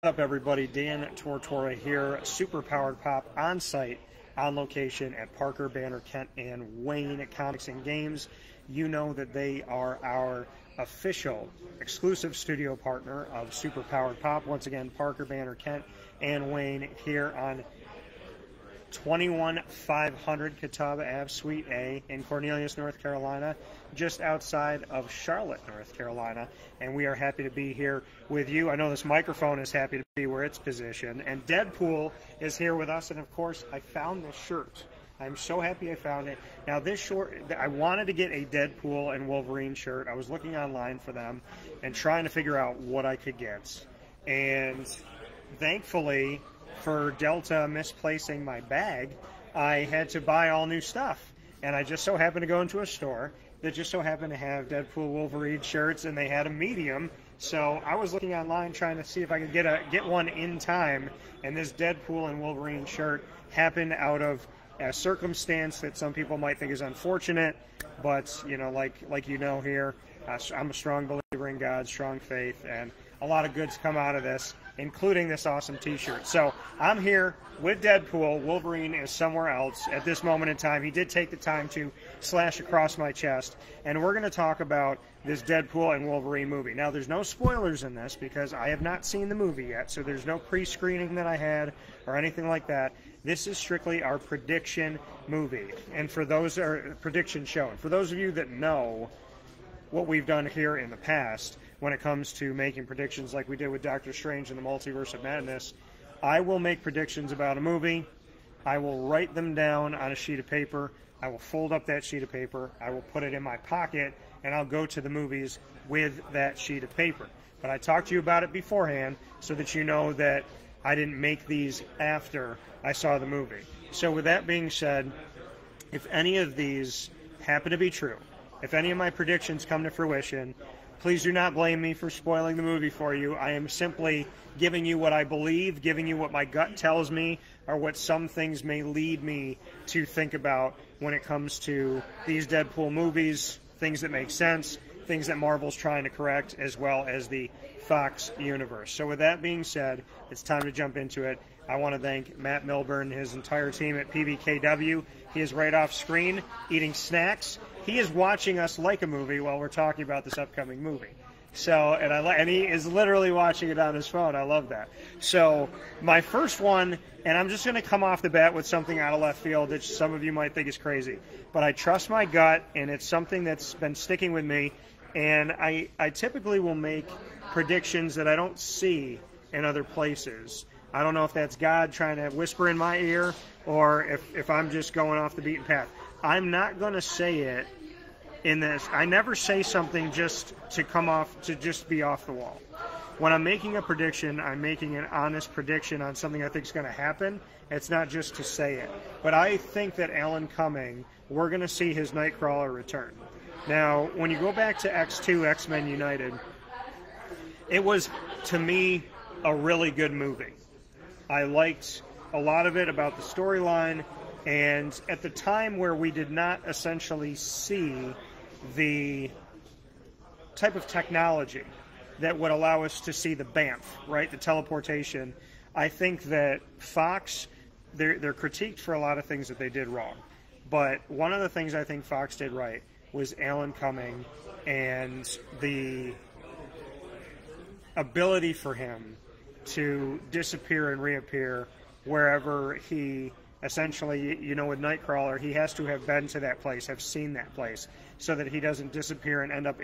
What up, everybody? Dan Tortora here, Super Powered Pop on site, on location at Parker, Banner, Kent, and Wayne Comics and Games. You know that they are our official exclusive studio partner of Super Powered Pop. Once again, Parker, Banner, Kent, and Wayne here on 21500 Catawba Ave, Suite A in Cornelius, North Carolina, just outside of Charlotte, North Carolina. And we are happy to be here with you. I know this microphone is happy to be where it's positioned. And Deadpool is here with us. And of course, I found this shirt. I'm so happy I found it. Now, this shirt, I wanted to get a Deadpool and Wolverine shirt. I was looking online for them and trying to figure out what I could get. And thankfully, for Delta misplacing my bag, I had to buy all new stuff. And I just so happened to go into a store that just so happened to have Deadpool Wolverine shirts, and they had a medium. So I was looking online trying to see if I could get one in time, and this Deadpool and Wolverine shirt happened out of a circumstance that some people might think is unfortunate, but you know, like you know here, I'm a strong believer in God, strong faith, and a lot of goods come out of this, including this awesome t-shirt. So I'm here with Deadpool. Wolverine is somewhere else at this moment in time. He did take the time to slash across my chest, and we're going to talk about this Deadpool and Wolverine movie. Now, there's no spoilers in this because I have not seen the movie yet, so there's no pre-screening that I had or anything like that. This is strictly our prediction movie, and for those prediction show. And for those of you that know what we've done here in the past when it comes to making predictions like we did with Doctor Strange and the Multiverse of Madness, I will make predictions about a movie. I will write them down on a sheet of paper. I will fold up that sheet of paper. I will put it in my pocket, and I'll go to the movies with that sheet of paper. But I talked to you about it beforehand so that you know that I didn't make these after I saw the movie. So with that being said, if any of these happen to be true, if any of my predictions come to fruition, please do not blame me for spoiling the movie for you. I am simply giving you what I believe, giving you what my gut tells me, or what some things may lead me to think about when it comes to these Deadpool movies, things that make sense, things that Marvel's trying to correct, as well as the Fox universe. So with that being said, it's time to jump into it. I want to thank Matt Milburn and his entire team at PBKW. He is right off screen eating snacks. He is watching us like a movie while we're talking about this upcoming movie. So, and he is literally watching it on his phone. I love that. So, my first one, and I'm just going to come off the bat with something out of left field that some of you might think is crazy, but I trust my gut, and it's something that's been sticking with me, and I typically will make predictions that I don't see in other places. I don't know if that's God trying to whisper in my ear or if I'm just going off the beaten path. I'm not going to say it in this. I never say something just to come off, to just be off the wall. When I'm making a prediction, I'm making an honest prediction on something I think is going to happen. It's not just to say it. But I think that Alan Cumming, we're going to see his Nightcrawler return. Now, when you go back to X2, X-Men United, it was, to me, a really good movie. I liked a lot of it about the storyline, and at the time where we did not essentially see the type of technology that would allow us to see the BAMF, right, the teleportation, I think that Fox, they're critiqued for a lot of things that they did wrong. But one of the things I think Fox did right was Alan Cumming and the ability for him to disappear and reappear wherever he essentially, you know, with Nightcrawler, he has to have been to that place, have seen that place, so that he doesn't disappear and end up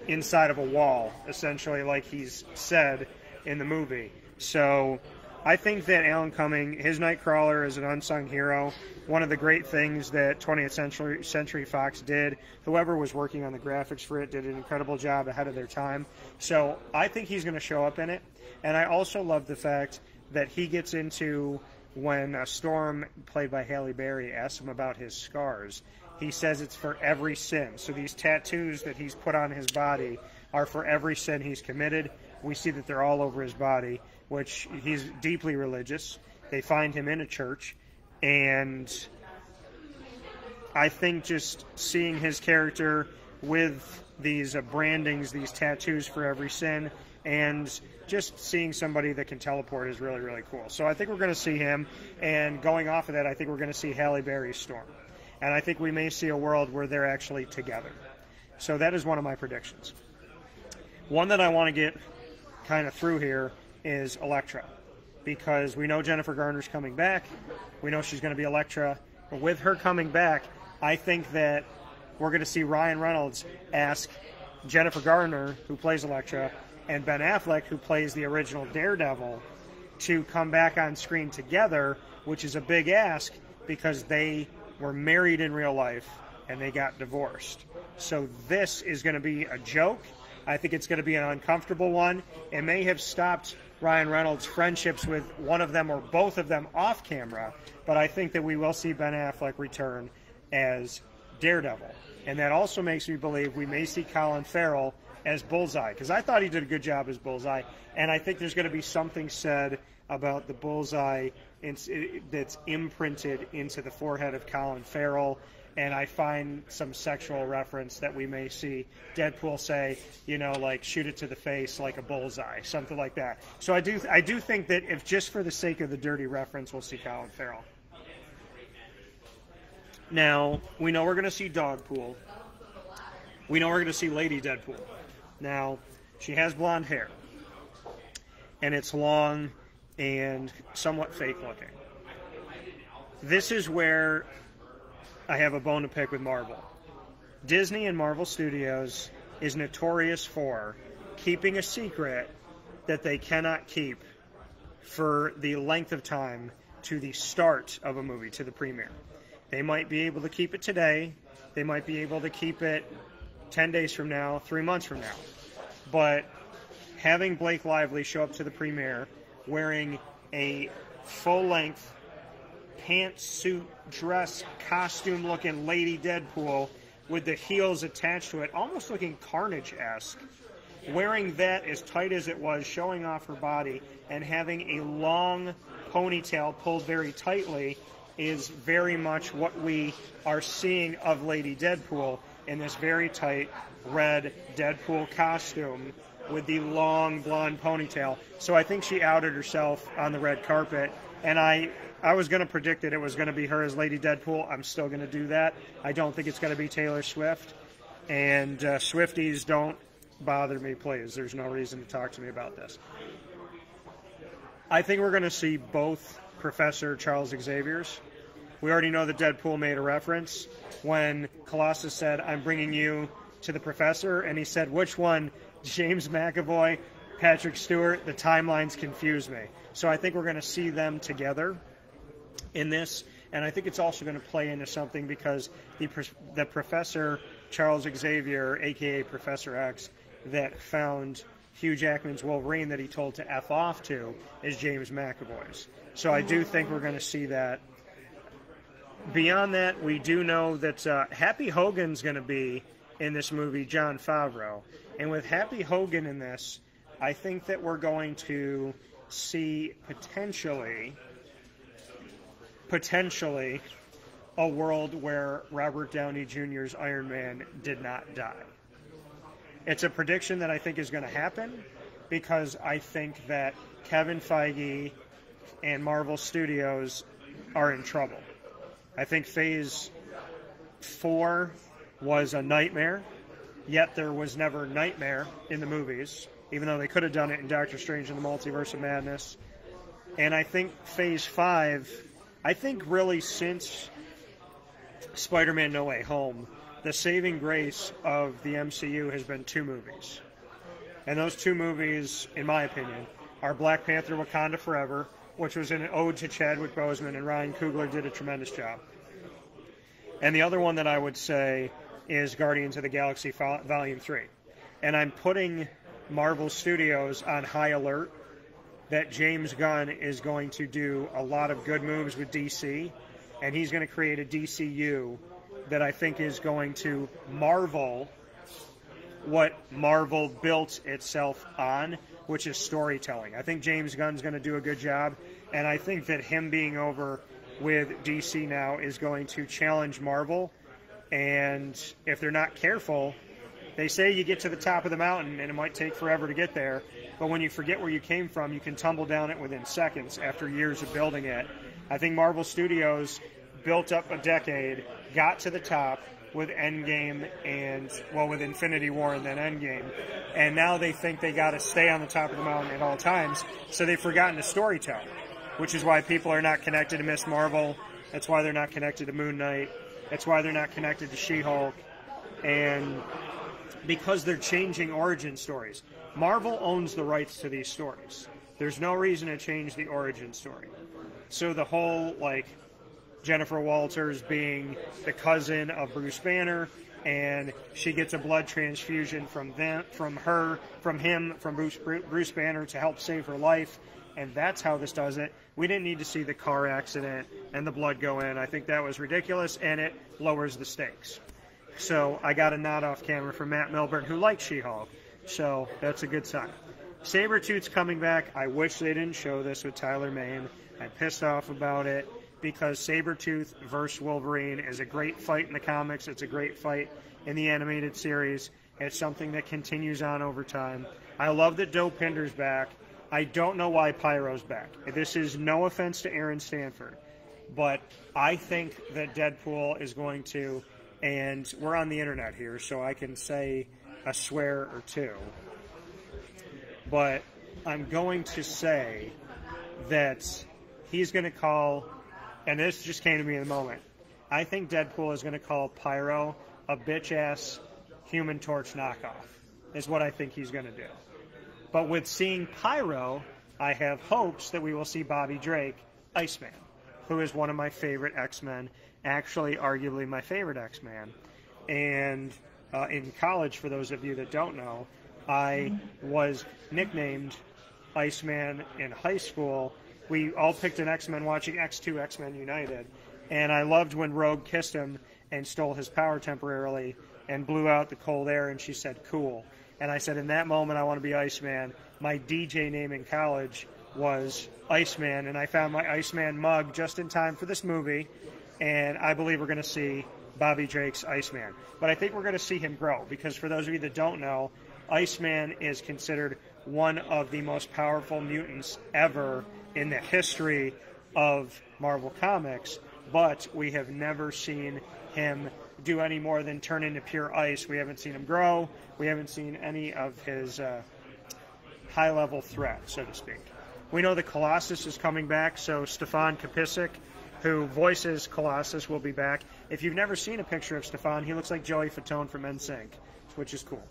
inside of a wall, essentially, like he's said in the movie. So I think that Alan Cumming, his Nightcrawler is an unsung hero. One of the great things that 20th Century Fox did, whoever was working on the graphics for it did an incredible job ahead of their time. So I think he's going to show up in it. And I also love the fact that he gets into, when Storm, played by Halle Berry, asks him about his scars, he says it's for every sin. So these tattoos that he's put on his body are for every sin he's committed. We see that they're all over his body, which he's deeply religious. They find him in a church, and I think just seeing his character with these brandings, these tattoos for every sin, And just seeing somebody that can teleport is really, really cool. So I think we're going to see him, and going off of that, I think we're going to see Halle Berry's Storm. And I think we may see a world where they're actually together. So that is one of my predictions. One that I want to get kind of through here is Elektra, because we know Jennifer Garner's coming back. We know she's going to be Elektra. But with her coming back, I think that we're going to see Ryan Reynolds ask Jennifer Garner, who plays Elektra, and Ben Affleck, who plays the original Daredevil, to come back on screen together, which is a big ask because they were married in real life and they got divorced. So this is going to be a joke. I think it's going to be an uncomfortable one. It may have stopped Ryan Reynolds' friendships with one of them or both of them off camera, but I think that we will see Ben Affleck return as Daredevil. And that also makes me believe we may see Colin Farrell as Bullseye, because I thought he did a good job as Bullseye, and I think there's going to be something said about the Bullseye that's imprinted into the forehead of Colin Farrell, and I find some sexual reference that we may see Deadpool say, you know, like shoot it to the face like a bullseye, something like that. So I do think that if just for the sake of the dirty reference, we'll see Colin Farrell. Now, we know we're going to see Dogpool. We know we're going to see Lady Deadpool. Now, she has blonde hair, and it's long and somewhat fake looking. This is where I have a bone to pick with Marvel. Disney and Marvel Studios is notorious for keeping a secret that they cannot keep for the length of time to the start of a movie, to the premiere. They might be able to keep it today. They might be able to keep it 10 days from now, 3 months from now. But having Blake Lively show up to the premiere wearing a full-length pantsuit, dress, costume-looking Lady Deadpool with the heels attached to it, almost looking Carnage-esque, wearing that as tight as it was, showing off her body, and having a long ponytail pulled very tightly is very much what we are seeing of Lady Deadpool in this very tight red Deadpool costume with the long blonde ponytail. So I think she outed herself on the red carpet, and I was going to predict that it was going to be her as Lady Deadpool. I'm still going to do that. I don't think it's going to be Taylor Swift, and Swifties, don't bother me, please. There's no reason to talk to me about this. I think we're going to see both Professor Charles Xaviers. We already know that Deadpool made a reference when Colossus said, "I'm bringing you to the Professor," and he said, "Which one? James McAvoy, Patrick Stewart?" The timelines confuse me. So I think we're going to see them together in this, and I think it's also going to play into something because the Professor Charles Xavier, a.k.a. Professor X, that found Hugh Jackman's Wolverine that he told to F off to is James McAvoy's. So I do think we're going to see that. Beyond that, we do know that Happy Hogan's going to be in this movie, Jon Favreau. And with Happy Hogan in this, I think that we're going to see potentially a world where Robert Downey Jr.'s Iron Man did not die. It's a prediction that I think is going to happen because I think that Kevin Feige and Marvel Studios are in trouble. I think Phase 4 was a nightmare, yet there was never Nightmare in the movies, even though they could have done it in Doctor Strange in the Multiverse of Madness. And I think Phase 5, I think really since Spider-Man No Way Home, the saving grace of the MCU has been 2 movies. And those 2 movies, in my opinion, are Black Panther Wakanda Forever, which was an ode to Chadwick Boseman, and Ryan Coogler did a tremendous job. And the other one that I would say is Guardians of the Galaxy Volume 3. And I'm putting Marvel Studios on high alert that James Gunn is going to do a lot of good moves with DC, and he's going to create a DCU that I think is going to marvel what Marvel built itself on, which is storytelling. I think James Gunn's going to do a good job, and I think that him being over with DC now is going to challenge Marvel, and if they're not careful, they say you get to the top of the mountain and it might take forever to get there, but when you forget where you came from, you can tumble down it within seconds after years of building it. I think Marvel Studios built up a decade, got to the top with Endgame and, well, with Infinity War and then Endgame, and now they think they got to stay on the top of the mountain at all times, so they've forgotten to storytell, which is why people are not connected to Miss Marvel. That's why they're not connected to Moon Knight. That's why they're not connected to She-Hulk, and because they're changing origin stories. Marvel owns the rights to these stories. There's no reason to change the origin story. So the whole, like, Jennifer Walters being the cousin of Bruce Banner, and she gets a blood transfusion from Bruce Banner to help save her life, and that's how this does it. We didn't need to see the car accident and the blood go in. I think that was ridiculous, and it lowers the stakes. So I got a nod off camera from Matt Milburn, who likes She-Hulk, so that's a good sign. Sabretooth's coming back. I wish they didn't show this with Tyler Mane. I'm pissed off about it, because Sabretooth versus Wolverine is a great fight in the comics. It's a great fight in the animated series. It's something that continues on over time. I love that Doe Pinder's back. I don't know why Pyro's back. This is no offense to Aaron Stanford, but I think that Deadpool is going to, and we're on the internet here, so I can say a swear or two, but I'm going to say that he's going to call, and this just came to me in the moment, I think Deadpool is going to call Pyro a bitch-ass Human Torch knockoff, is what I think he's going to do. But with seeing Pyro, I have hopes that we will see Bobby Drake, Iceman, who is one of my favorite X-Men, actually arguably my favorite X-Man. And in college, for those of you that don't know, I was nicknamed Iceman in high school. We all picked an X-Men watching X2 X-Men United, and I loved when Rogue kissed him and stole his power temporarily and blew out the cold air, and she said, cool. And I said, in that moment, I want to be Iceman. My DJ name in college was Iceman, and I found my Iceman mug just in time for this movie, and I believe we're going to see Bobby Drake's Iceman. But I think we're going to see him grow, because for those of you that don't know, Iceman is considered one of the most powerful mutants ever in the history of Marvel Comics, but we have never seen him do any more than turn into pure ice. We haven't seen him grow. We haven't seen any of his high-level threat, so to speak. We know that Colossus is coming back, so Stefan Kapicic, who voices Colossus, will be back. If you've never seen a picture of Stefan, he looks like Joey Fatone from NSYNC, which is cool.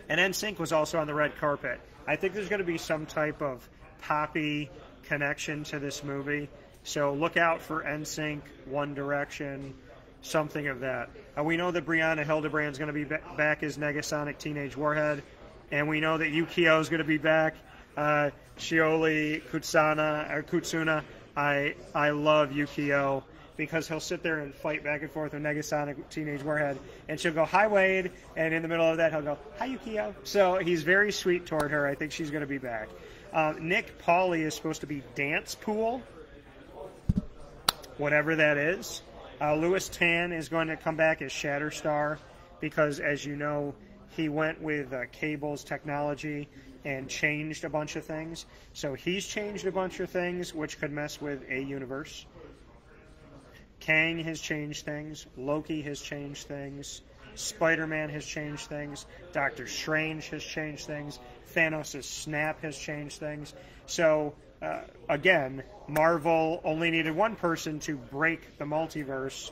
And NSYNC was also on the red carpet. I think there's going to be some type of poppy connection to this movie, so look out for NSYNC, One Direction, something of that. We know that Brianna Hildebrand's going to be back as Negasonic Teenage Warhead, and we know that Yukio is going to be back. Shioli Kutsuna. I love Yukio because he'll sit there and fight back and forth with Negasonic Teenage Warhead, and she'll go, hi, Wade, and in the middle of that, he'll go, hi, Yukio. So he's very sweet toward her. I think she's going to be back. Nick Pauli is supposed to be Dance Pool, whatever that is. Louis Tan is going to come back as Shatterstar because, as you know, he went with Cable's technology and changed a bunch of things. So he's changed a bunch of things which could mess with a universe. Kang has changed things. Loki has changed things. Spider-Man has changed things. Doctor Strange has changed things. Thanos' snap has changed things. So, again, Marvel only needed one person to break the multiverse,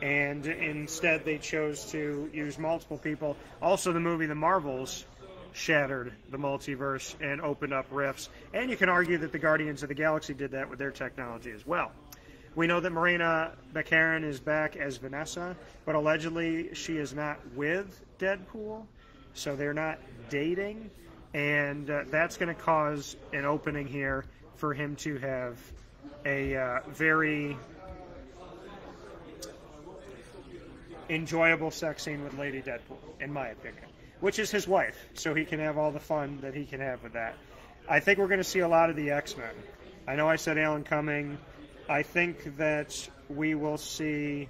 and instead they chose to use multiple people. Also, the movie The Marvels shattered the multiverse and opened up rifts. And you can argue that the Guardians of the Galaxy did that with their technology as well. We know that Marina Baccarin is back as Vanessa, but allegedly she is not with Deadpool, so they're not dating, and that's going to cause an opening here for him to have a very enjoyable sex scene with Lady Deadpool, in my opinion, which is his wife, so he can have all the fun that he can have with that. I think we're going to see a lot of the X-Men. I know I said Alan Cumming. I think that we will see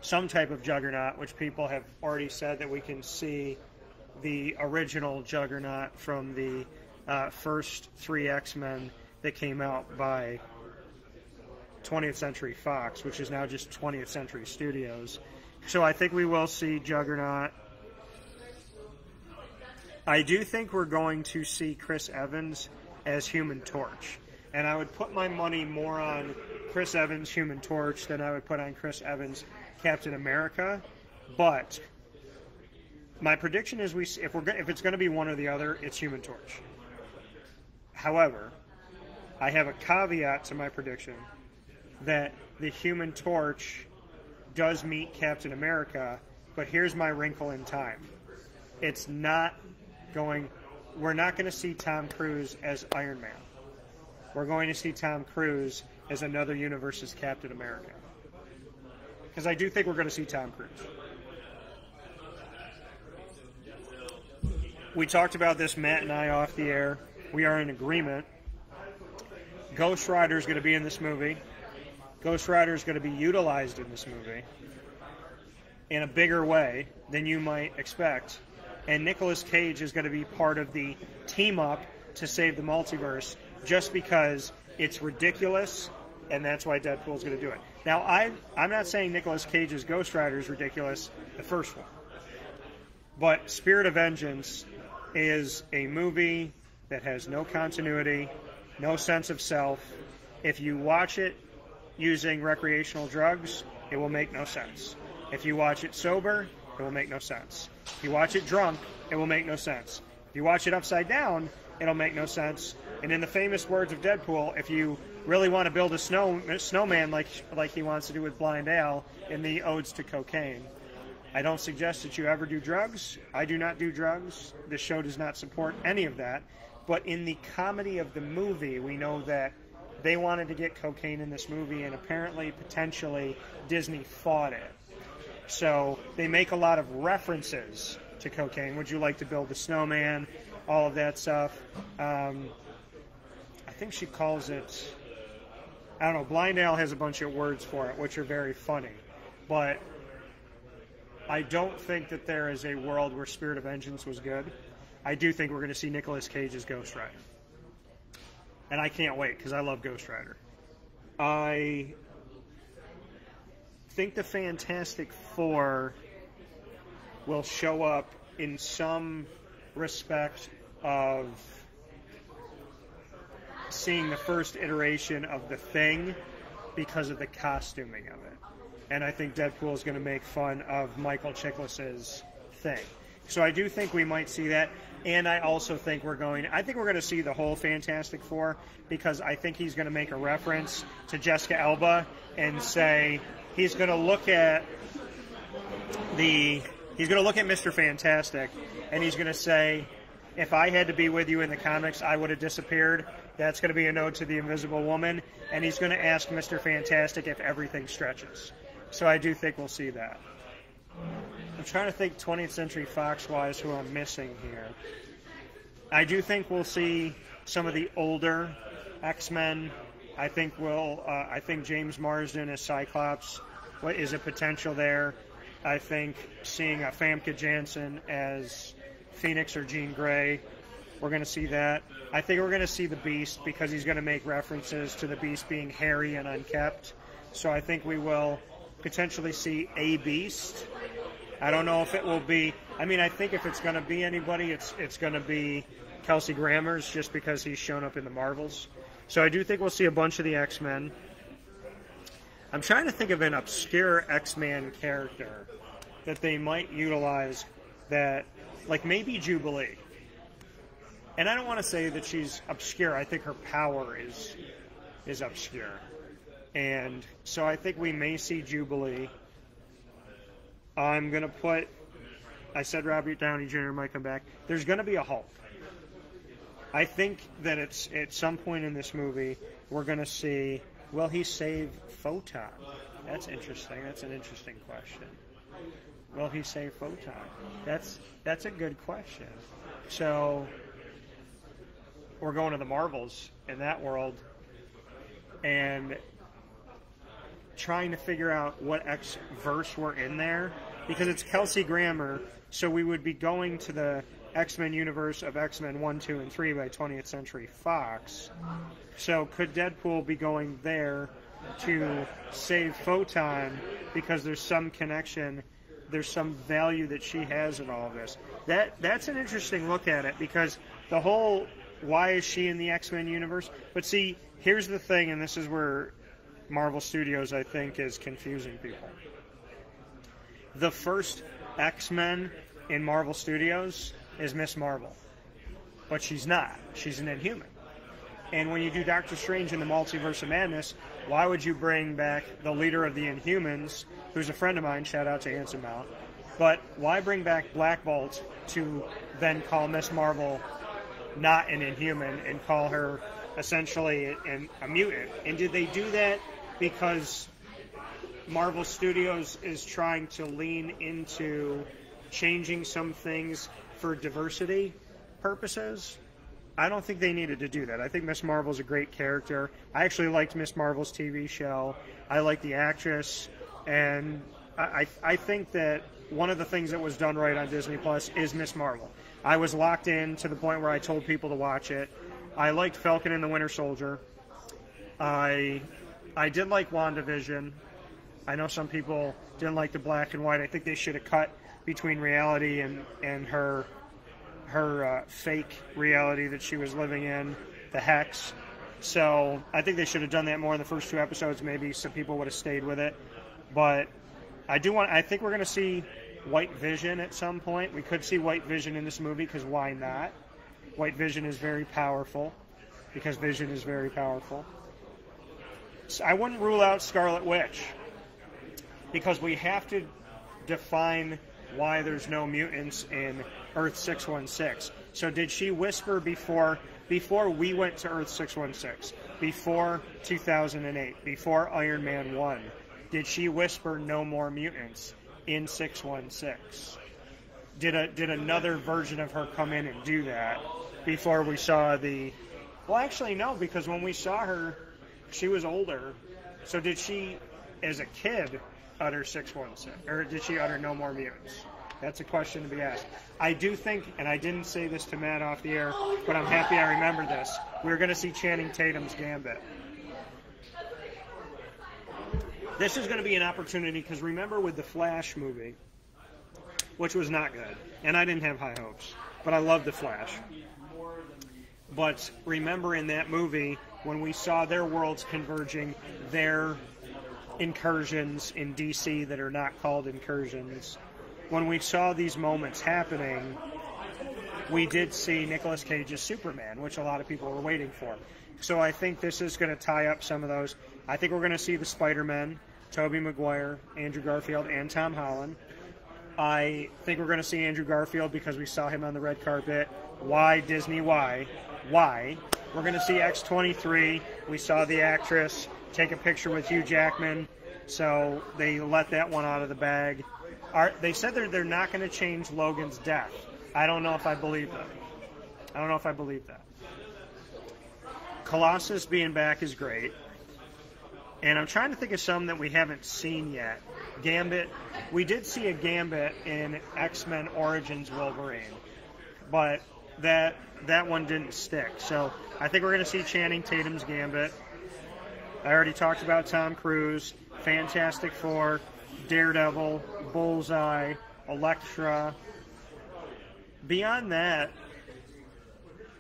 some type of Juggernaut, which people have already said that we can see the original Juggernaut from the first 3 X-Men that came out by 20th Century Fox, which is now just 20th Century Studios. So I think we will see Juggernaut. I do think we're going to see Chris Evans as Human Torch. And I would put my money more on Chris Evans Human Torch than I would put on Chris Evans Captain America. But my prediction is if it's going to be one or the other, it's Human Torch. However, I have a caveat to my prediction that the Human Torch does meet Captain America, but here's my wrinkle in time. It's not going... We're not going to see Tom Cruise as Iron Man. We're going to see Tom Cruise as another universe's Captain America. Because I do think we're going to see Tom Cruise. We talked about this, Matt and I, off the air. We are in agreement. Ghost Rider is going to be in this movie. Ghost Rider is going to be utilized in this movie in a bigger way than you might expect. And Nicolas Cage is going to be part of the team-up to save the multiverse just because it's ridiculous, and that's why Deadpool is going to do it. Now, I'm not saying Nicolas Cage's Ghost Rider is ridiculous, the first one. But Spirit of Vengeance is a movie that has no continuity, no sense of self. If you watch it using recreational drugs, it will make no sense. If you watch it sober, it will make no sense. If you watch it drunk, it will make no sense. If you watch it upside down, it'll make no sense. And in the famous words of Deadpool, if you really want to build a snowman like he wants to do with Blind Al in the Odes to Cocaine, I don't suggest that you ever do drugs. I do not do drugs. The show does not support any of that. But in the comedy of the movie, we know that they wanted to get cocaine in this movie, and apparently, potentially, Disney fought it. So they make a lot of references to cocaine. Would you like to build a snowman? All of that stuff. I think she calls it... I don't know. Blind Al has a bunch of words for it, which are very funny. But I don't think that there is a world where Spirit of Vengeance was good. I do think we're going to see Nicolas Cage as Ghost Rider. And I can't wait, because I love Ghost Rider. I think the Fantastic Four will show up in some respect of seeing the first iteration of The Thing because of the costuming of it. And I think Deadpool is going to make fun of Michael Chiklis's Thing. So I do think we might see that. And I also think we're going to see the whole Fantastic Four, because I think he's going to make a reference to Jessica Alba and say he's going to look at Mr. Fantastic, and he's going to say, if I had to be with you in the comics, I would have disappeared. That's going to be a nod to the Invisible Woman. And he's going to ask Mr. Fantastic if everything stretches. So I do think we'll see that. I'm trying to think 20th Century Fox-wise who I'm missing here. I do think we'll see some of the older X-Men. I think James Marsden as Cyclops is a potential there. I think seeing Famke Janssen as Phoenix or Jean Grey, we're going to see that. I think we're going to see the Beast because he's going to make references to the Beast being hairy and unkempt. So I think we will potentially see a Beast. I don't know if it will be... I mean, I think if it's going to be anybody, it's going to be Kelsey Grammer's, just because he's shown up in the Marvels. So I do think we'll see a bunch of the X-Men. I'm trying to think of an obscure X-Men character that they might utilize that... Like maybe Jubilee. And I don't want to say that she's obscure. I think her power is obscure. And so I think we may see Jubilee. I'm going to put... I said Robert Downey Jr. might come back. There's going to be a Hulk. I think that it's at some point in this movie we're going to see... Will he save Photon? That's interesting. That's an interesting question. Will he save Photon? That's a good question. So we're going to the Marvels in that world and trying to figure out what X-verse we're in there. because it's Kelsey Grammer, so we would be going to the X-Men universe of X-Men 1, 2, and 3 by 20th Century Fox. So could Deadpool be going there to save Photon because there's some connection, there's some value that she has in all of this? That's an interesting look at it, because the whole, why is she in the X-Men universe? But see, here's the thing, and this is where Marvel Studios, I think, is confusing people. The first X-Men in Marvel Studios is Miss Marvel. But she's not. She's an Inhuman. And when you do Doctor Strange in the Multiverse of Madness, why would you bring back the leader of the Inhumans, who's a friend of mine, shout out to Anson Mount, but why bring back Black Bolt to then call Miss Marvel not an Inhuman and call her essentially a mutant? And did they do that because Marvel Studios is trying to lean into changing some things for diversity purposes? I don't think they needed to do that. I think Miss Marvel's a great character. I actually liked Miss Marvel's TV show. I like the actress, and I think that one of the things that was done right on Disney Plus is Miss Marvel. I was locked in to the point where I told people to watch it. I liked Falcon and the Winter Soldier. I did like WandaVision. I know some people didn't like the black and white. I think they should have cut between reality and her fake reality that she was living in, the Hex. So I think they should have done that more in the first 2 episodes. Maybe some people would have stayed with it. But I think we're going to see White Vision at some point. We could see White Vision in this movie, because why not? White Vision is very powerful, because Vision is very powerful. So I wouldn't rule out Scarlet Witch, because we have to define why there's no mutants in Earth 616. So did she whisper before we went to Earth 616, before 2008, before Iron Man 1? Did she whisper no more mutants in 616? Did another version of her come in and do that before we saw the... Well, actually, no, because when we saw her, she was older. So did she, as a kid, utter 616? Or did she utter no more mutants? That's a question to be asked. I do think, and I didn't say this to Matt off the air, but I'm happy I remember this, we're going to see Channing Tatum's Gambit. This is going to be an opportunity, because remember with the Flash movie, which was not good, and I didn't have high hopes, but I loved the Flash. But remember in that movie, when we saw their worlds converging, their incursions in DC that are not called incursions, when we saw these moments happening, we did see Nicolas Cage's Superman, which a lot of people were waiting for. So I think this is going to tie up some of those. I think we're going to see the Spider-Men, Tobey Maguire, Andrew Garfield, and Tom Holland. I think we're going to see Andrew Garfield because we saw him on the red carpet. Why, Disney, why? Why? We're going to see X-23. We saw the actress take a picture with Hugh Jackman, so they let that one out of the bag. They said they're not going to change Logan's death. I don't know if I believe that. I don't know if I believe that. Colossus being back is great. And I'm trying to think of some that we haven't seen yet. Gambit. We did see a Gambit in X-Men Origins Wolverine. But that one didn't stick. So I think we're going to see Channing Tatum's Gambit. I already talked about Tom Cruise, Fantastic Four, Daredevil, Bullseye, Elektra. Beyond that,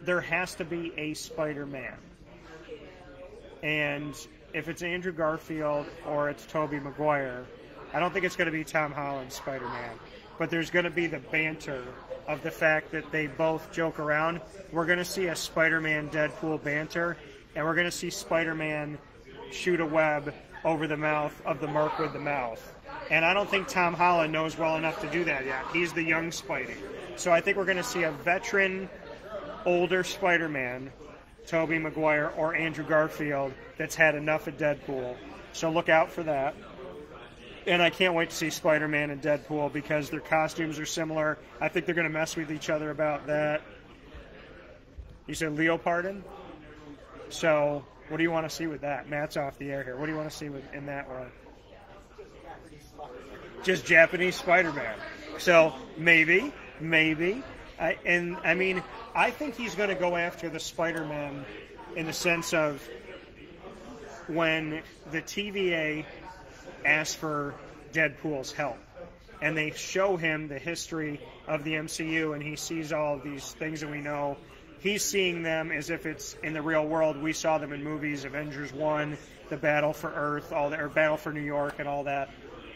there has to be a Spider-Man. And if it's Andrew Garfield or it's Tobey Maguire, I don't think it's going to be Tom Holland's Spider-Man. But there's going to be the banter of the fact that they both joke around. We're going to see a Spider-Man Deadpool banter, and we're going to see Spider-Man shoot a web over the mouth of the Merc with the mouth. And I don't think Tom Holland knows well enough to do that yet. He's the young Spidey. So I think we're going to see a veteran, older Spider-Man, Tobey Maguire or Andrew Garfield, that's had enough of Deadpool. So look out for that. And I can't wait to see Spider-Man and Deadpool because their costumes are similar. I think they're going to mess with each other about that. You said Leopardon? So what do you want to see with that? Matt's off the air here. What do you want to see in that one? just Japanese Spider-Man. So maybe. I think he's going to go after the Spider-Man in the sense of when the TVA asks for Deadpool's help and they show him the history of the MCU and he sees all of these things that we know, he's seeing them as if it's in the real world. We saw them in movies, Avengers 1, the Battle for Earth, or Battle for New York and all that.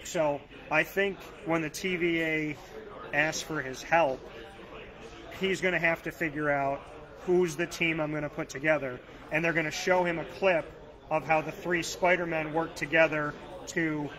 So I think when the TVA asks for his help, he's going to have to figure out who's the team I'm going to put together. And they're going to show him a clip of how the 3 Spider-Men work together to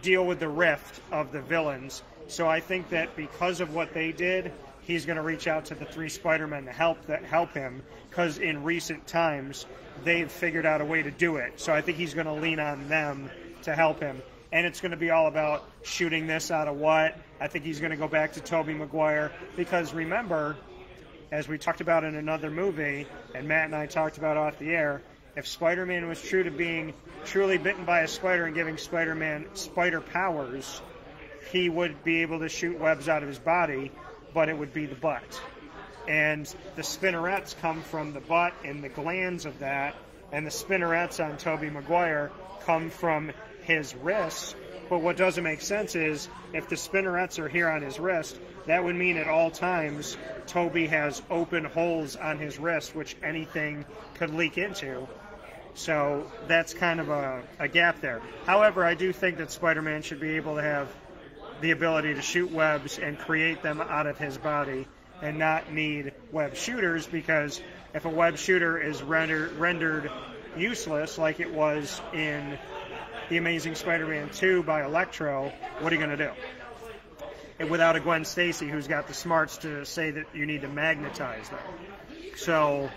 deal with the rift of the villains. So I think that because of what they did, he's going to reach out to the 3 Spider-Men to help him, because in recent times they've figured out a way to do it. So I think he's going to lean on them to help him. And it's going to be all about shooting this out of what? I think he's going to go back to Tobey Maguire, because remember, as we talked about in another movie, and Matt and I talked about off the air, if Spider-Man was true to being truly bitten by a spider and giving Spider-Man spider powers, he would be able to shoot webs out of his body, but it would be the butt. And the spinnerets come from the butt and the glands of that, and the spinnerets on Tobey Maguire come from his wrists. But what doesn't make sense is if the spinnerets are here on his wrist, that would mean at all times Tobey has open holes on his wrist, which anything could leak into. So that's kind of a gap there. However, I do think that Spider-Man should be able to have the ability to shoot webs and create them out of his body and not need web shooters, because if a web shooter is rendered useless like it was in The Amazing Spider-Man 2 by Electro, what are you going to do? And without a Gwen Stacy who's got the smarts to say that you need to magnetize them. So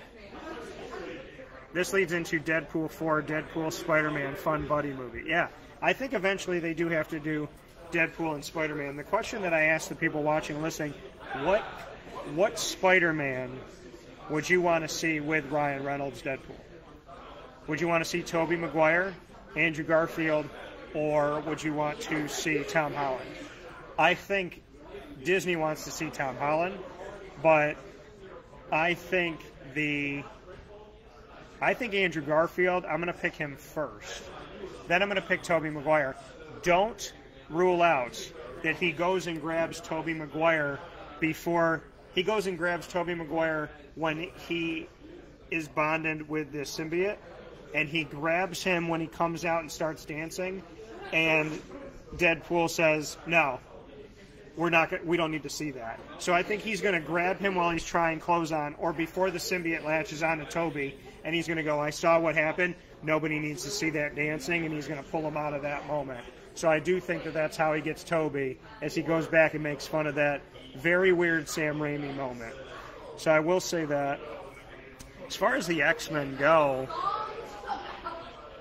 this leads into Deadpool 4, Deadpool Spider-Man fun buddy movie. Yeah, I think eventually they do have to do Deadpool and Spider-Man. The question that I asked the people watching and listening, what Spider-Man would you want to see with Ryan Reynolds Deadpool? Would you want to see Tobey Maguire, Andrew Garfield, or would you want to see Tom Holland? I think Disney wants to see Tom Holland, but I think Andrew Garfield, I'm going to pick him first. Then I'm going to pick Tobey Maguire. Don't rule out that he goes and grabs Tobey Maguire when he is bonded with the symbiote, and he grabs him when he comes out and starts dancing, and Deadpool says, no, we don't need to see that. So I think he's going to grab him while he's trying clothes on, or before the symbiote latches onto Tobey, and he's going to go, I saw what happened, nobody needs to see that dancing, and he's going to pull him out of that moment. So I do think that that's how he gets Tobey, as he goes back and makes fun of that very weird Sam Raimi moment. So I will say that. As far as the X-Men go,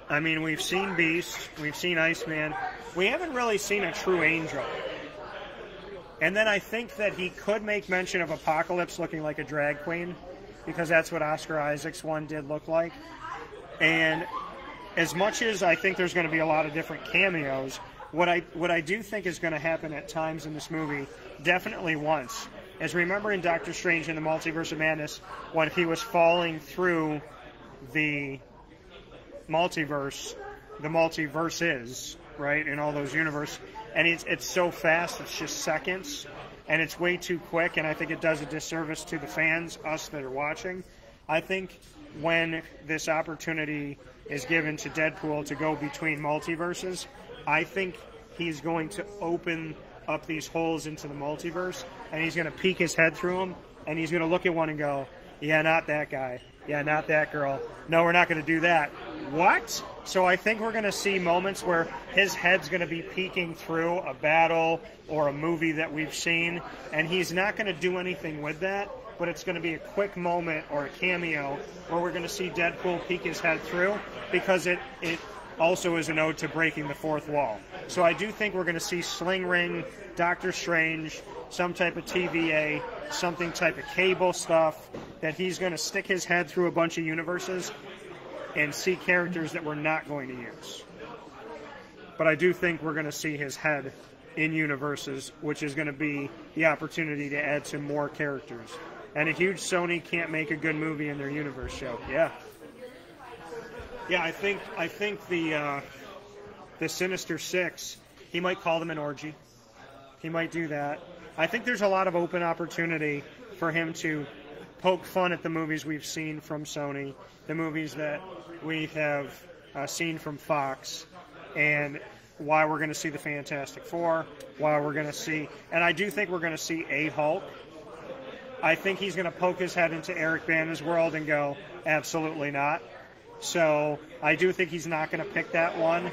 I mean, we've seen Beast, we've seen Iceman. We haven't really seen a true Angel. And then I think that he could make mention of Apocalypse looking like a drag queen, because that's what Oscar Isaac's one did look like. And as much as I think there's going to be a lot of different cameos, what I do think is going to happen at times in this movie, definitely once, is remember in Doctor Strange in the Multiverse of Madness, when he was falling through the multiverses, right, in all those universes, and it's so fast, it's just seconds, and it's way too quick, and I think it does a disservice to the fans, us that are watching. I think when this opportunity is given to Deadpool to go between multiverses, I think he's going to open up these holes into the multiverse, and he's going to peek his head through them, and he's going to look at one and go, yeah, not that guy. Yeah, not that girl. No, we're not going to do that. What? So I think we're going to see moments where his head's going to be peeking through a battle or a movie that we've seen, and he's not going to do anything with that, but it's going to be a quick moment or a cameo where we're going to see Deadpool peek his head through, because it also is an ode to breaking the fourth wall. So I do think we're going to see Sling Ring, Doctor Strange, some type of TVA, something type of cable stuff, that he's going to stick his head through a bunch of universes and see characters that we're not going to use. but I do think we're going to see his head in universes, which is going to be the opportunity to add some more characters. And a huge Sony can't make a good movie in their universe show. Yeah. Yeah, I think the Sinister Six, he might call them an orgy. He might do that. I think there's a lot of open opportunity for him to poke fun at the movies we've seen from Sony, the movies that we have seen from Fox, and why we're going to see the Fantastic Four, why we're going to see, and I do think we're going to see a Hulk. I think he's going to poke his head into Eric Bana's world and go, absolutely not. So I do think he's not going to pick that one.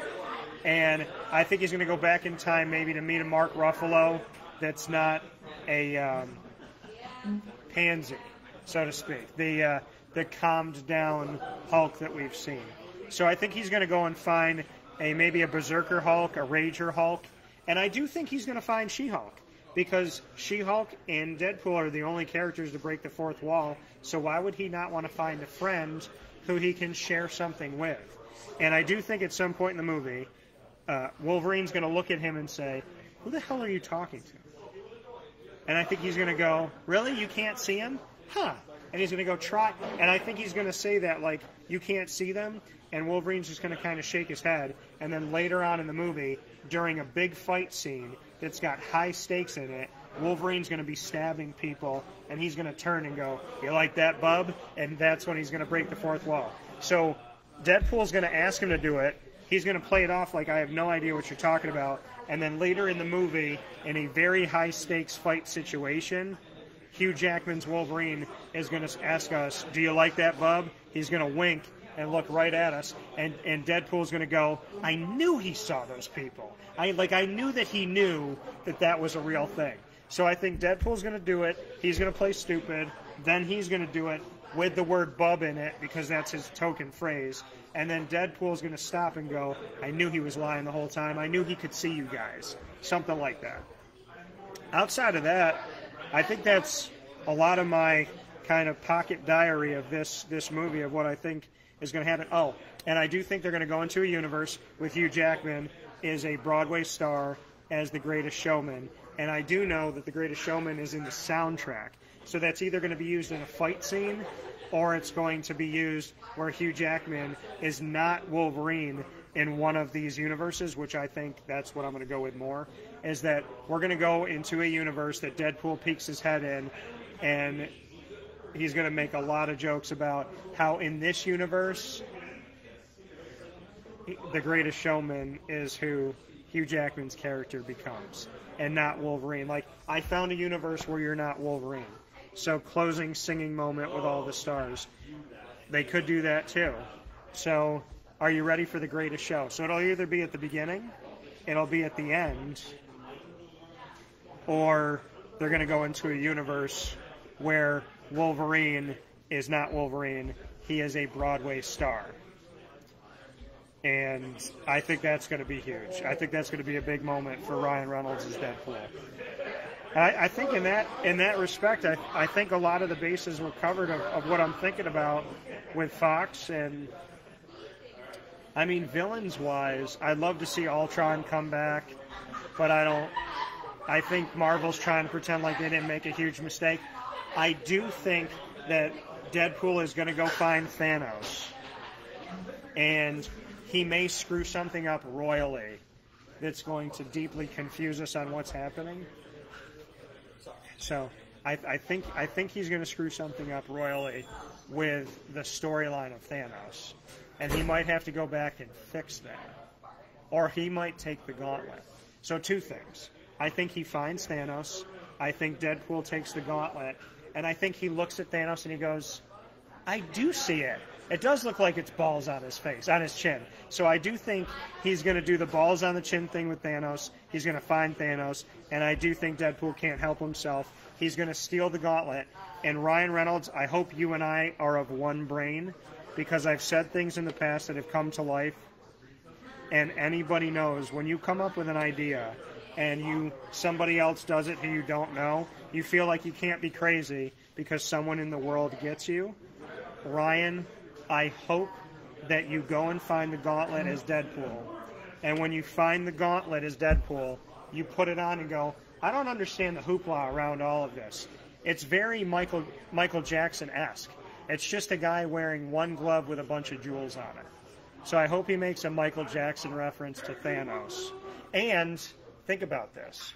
And I think he's going to go back in time maybe to meet a Mark Ruffalo that's not a pansy, so to speak, the calmed down Hulk that we've seen. So I think he's going to go and find maybe a Berserker Hulk, a Rager Hulk, and I do think he's going to find She-Hulk, because She-Hulk and Deadpool are the only characters to break the fourth wall, so why would he not want to find a friend who he can share something with? And I do think at some point in the movie, Wolverine's going to look at him and say, who the hell are you talking to? And I think he's going to go, really? You can't see him? Huh. And he's going to go try. And I think he's going to say that, like, you can't see them. And Wolverine's just going to kind of shake his head. And then later on in the movie, during a big fight scene that's got high stakes in it, Wolverine's going to be stabbing people. And he's going to turn and go, you like that, bub? And that's when he's going to break the fourth wall. So Deadpool's going to ask him to do it. He's going to play it off like I have no idea what you're talking about. And then later in the movie, in a very high-stakes fight situation, Hugh Jackman's Wolverine is going to ask us, do you like that, bub? He's going to wink and look right at us. And Deadpool's going to go, I knew he saw those people. I knew that he knew that that was a real thing. So I think Deadpool's going to do it. He's going to play stupid. Then he's going to do it with the word bub in it, because that's his token phrase. And then Deadpool's going to stop and go, I knew he was lying the whole time. I knew he could see you guys. Something like that. Outside of that, I think that's a lot of my kind of pocket diary of this movie, of what I think is going to happen. Oh, and I do think they're going to go into a universe with Hugh Jackman is a Broadway star as the Greatest Showman. And I do know that the Greatest Showman is in the soundtrack. So that's either going to be used in a fight scene, or it's going to be used where Hugh Jackman is not Wolverine in one of these universes, which I think that's what I'm going to go with more, is that we're going to go into a universe that Deadpool peeks his head in, and he's going to make a lot of jokes about how in this universe, the Greatest Showman is who Hugh Jackman's character becomes, and not Wolverine. Like, I found a universe where you're not Wolverine. So closing singing moment with all the stars. They could do that too. So are you ready for the greatest show? So it'll either be at the beginning, it'll be at the end, or they're going to go into a universe where Wolverine is not Wolverine. He is a Broadway star. And I think that's going to be huge. I think that's going to be a big moment for Ryan Reynolds as Deadpool. I think in that respect, I think a lot of the bases were covered of what I'm thinking about with Fox. And, I mean, villains-wise, I'd love to see Ultron come back, but I think Marvel's trying to pretend like they didn't make a huge mistake. I do think that Deadpool is going to go find Thanos, and he may screw something up royally that's going to deeply confuse us on what's happening. So I think he's going to screw something up royally with the storyline of Thanos, and he might have to go back and fix that, or he might take the gauntlet. So two things: I think he finds Thanos. I think Deadpool takes the gauntlet, and I think he looks at Thanos and he goes, "I do see it. It does look like it's balls on his face, on his chin." So I do think he's going to do the balls on the chin thing with Thanos. He's going to find Thanos, and I do think Deadpool can't help himself. He's going to steal the gauntlet. And Ryan Reynolds, I hope you and I are of one brain, because I've said things in the past that have come to life. And anybody knows, when you come up with an idea and somebody else does it who you don't know, you feel like you can't be crazy because someone in the world gets you. Ryan, I hope that you go and find the gauntlet as Deadpool, And when you find the gauntlet as Deadpool, you put it on and go, I don't understand the hoopla around all of this. It's very Michael Jackson-esque. It's just a guy wearing one glove with a bunch of jewels on it. So I hope he makes a Michael Jackson reference to Thanos. And think about this.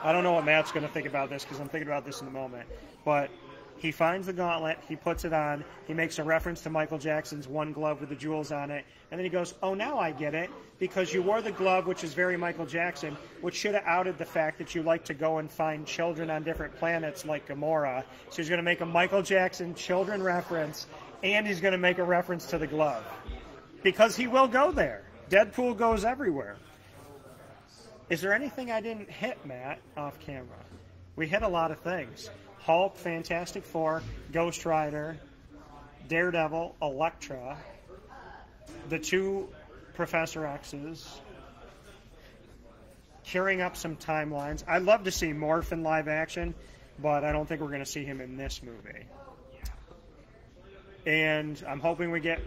I don't know what Matt's going to think about this because I'm thinking about this in the moment. But he finds the gauntlet, he puts it on, he makes a reference to Michael Jackson's one glove with the jewels on it, and then he goes, oh, now I get it, because you wore the glove, which is very Michael Jackson, which should have outed the fact that you like to go and find children on different planets like Gamora. So he's going to make a Michael Jackson children reference, and he's going to make a reference to the glove. Because he will go there. Deadpool goes everywhere. Is there anything I didn't hit, Matt, off camera? We hit a lot of things. Hulk, Fantastic Four, Ghost Rider, Daredevil, Elektra, the two Professor X's, curing up some timelines. I'd love to see Morph in live action, but I don't think we're going to see him in this movie. And I'm hoping we get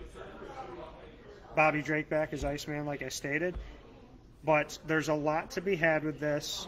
Bobby Drake back as Iceman, like I stated. But there's a lot to be had with this.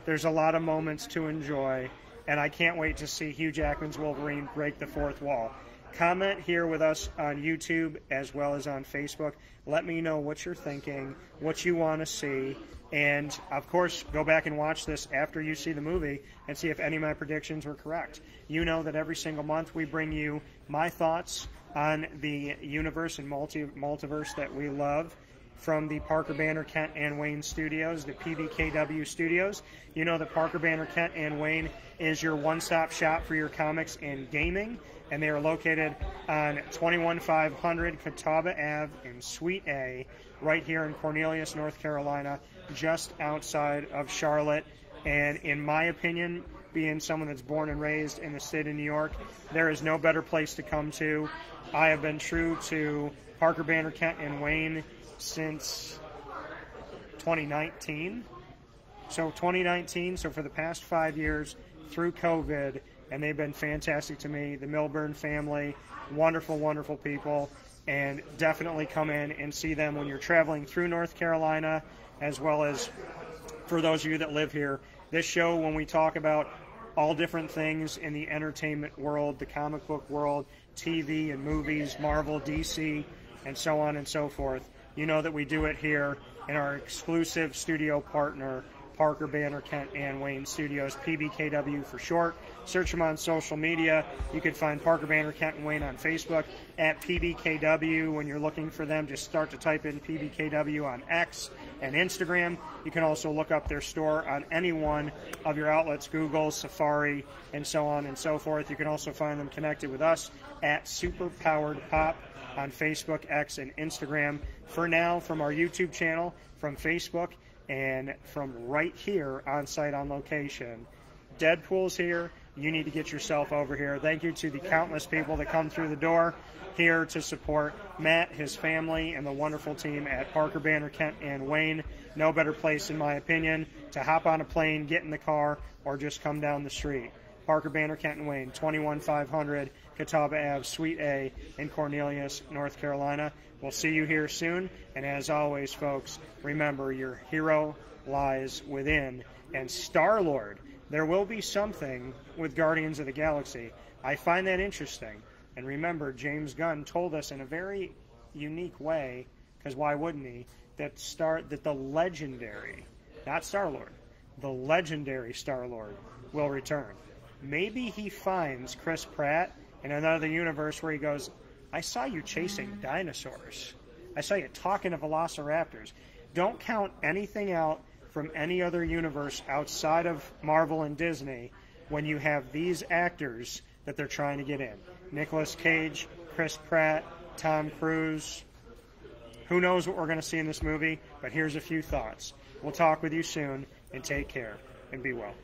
There's a lot of moments to enjoy. And I can't wait to see Hugh Jackman's Wolverine break the fourth wall. Comment here with us on YouTube as well as on Facebook. Let me know what you're thinking, what you want to see. And, of course, go back and watch this after you see the movie and see if any of my predictions were correct. You know that every single month we bring you my thoughts on the universe and multiverse that we love. From the Parker Banner, Kent and Wayne studios, the PBKW studios. You know that Parker Banner, Kent and Wayne is your one-stop shop for your comics and gaming, and they are located on 21500 Catawba Ave in Suite A, right here in Cornelius, North Carolina, just outside of Charlotte. And in my opinion, being someone that's born and raised in the state of New York, there is no better place to come to. I have been true to Parker Banner, Kent and Wayne since 2019. So for the past 5 years through COVID, and they've been fantastic to me. The Milburn family, wonderful, wonderful people, and definitely come in and see them when you're traveling through North Carolina, as well as for those of you that live here. This show, when we talk about all different things in the entertainment world, the comic book world, TV and movies, Marvel, DC, and so on and so forth, you know that we do it here in our exclusive studio partner, Parker Banner, Kent and Wayne Studios, PBKW for short. Search them on social media. You can find Parker Banner, Kent and Wayne on Facebook at PBKW. When you're looking for them, just start to type in PBKW on X and Instagram. You can also look up their store on any one of your outlets, Google, Safari, and so on and so forth. You can also find them connected with us at Superpowered Pop on Facebook, X, and Instagram. For now, from our YouTube channel, from Facebook, and from right here on site on location, Deadpool's here. You need to get yourself over here. Thank you to the countless people that come through the door here to support Matt, his family, and the wonderful team at Parker Banner, Kent and Wayne. No better place, in my opinion, to hop on a plane, get in the car, or just come down the street. Parker Banner, Kent and Wayne, 21500 Catawba Ave, Suite A in Cornelius, North Carolina. We'll see you here soon. And as always, folks, remember your hero lies within. And Star-Lord, there will be something with Guardians of the Galaxy. I find that interesting. And remember, James Gunn told us in a very unique way, because why wouldn't he, that the legendary, not Star-Lord, the legendary Star-Lord will return. Maybe he finds Chris Pratt in another universe where he goes, I saw you chasing dinosaurs. I saw you talking to velociraptors. Don't count anything out from any other universe outside of Marvel and Disney when you have these actors that they're trying to get in. Nicolas Cage, Chris Pratt, Tom Cruise. Who knows what we're going to see in this movie, but here's a few thoughts. We'll talk with you soon, and take care, and be well.